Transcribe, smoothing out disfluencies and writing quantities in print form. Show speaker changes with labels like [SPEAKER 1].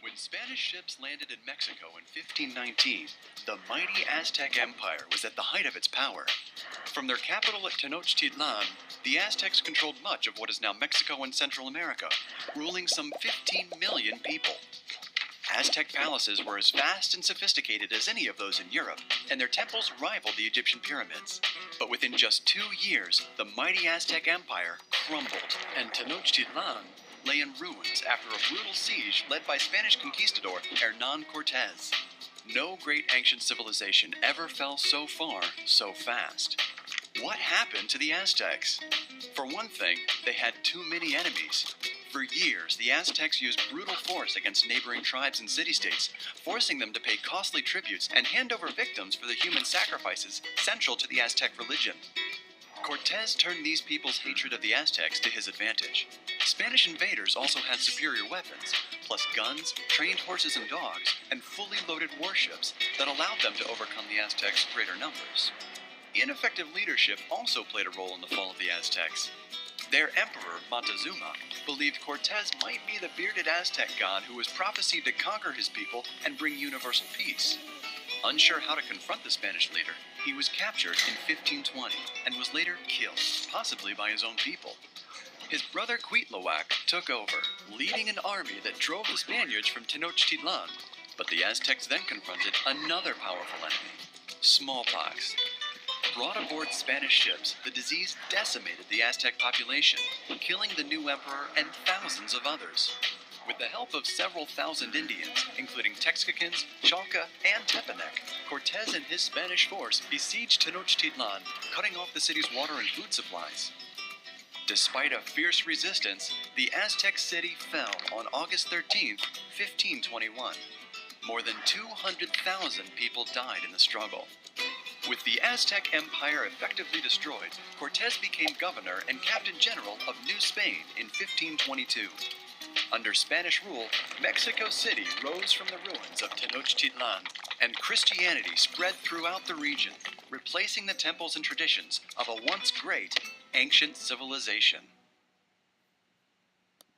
[SPEAKER 1] When Spanish ships landed in Mexico in 1519, the mighty Aztec Empire was at the height of its power. From their capital at Tenochtitlan, the Aztecs controlled much of what is now Mexico and Central America, ruling some 15 million people. Aztec palaces were as vast and sophisticated as any of those in Europe, and their temples rivaled the Egyptian pyramids. But within just 2 years, the mighty Aztec Empire crumbled, and Tenochtitlan lay in ruins after a brutal siege led by Spanish conquistador Hernán Cortés. No great ancient civilization ever fell so far, so fast. What happened to the Aztecs? For one thing, they had too many enemies. For years, the Aztecs used brutal force against neighboring tribes and city-states, forcing them to pay costly tributes and hand over victims for the human sacrifices central to the Aztec religion. Cortés turned these people's hatred of the Aztecs to his advantage. Spanish invaders also had superior weapons, plus guns, trained horses and dogs, and fully loaded warships that allowed them to overcome the Aztecs' greater numbers. Ineffective leadership also played a role in the fall of the Aztecs. Their emperor, Montezuma, believed Cortés might be the bearded Aztec god who was prophesied to conquer his people and bring universal peace. Unsure how to confront the Spanish leader, he was captured in 1520 and was later killed, possibly by his own people. His brother Cuitlahuac took over, leading an army that drove the Spaniards from Tenochtitlan. But the Aztecs then confronted another powerful enemy, smallpox. Brought aboard Spanish ships, the disease decimated the Aztec population, killing the new emperor and thousands of others. With the help of several thousand Indians, including Texcacans, Chalca, and Tepanec, Cortés and his Spanish force besieged Tenochtitlan, cutting off the city's water and food supplies. Despite a fierce resistance, the Aztec city fell on August 13, 1521. More than 200,000 people died in the struggle. With the Aztec Empire effectively destroyed, Cortés became governor and captain general of New Spain in 1522. Under Spanish rule, Mexico City rose from the ruins of Tenochtitlan, and Christianity spread throughout the region, replacing the temples and traditions of a once great ancient civilization.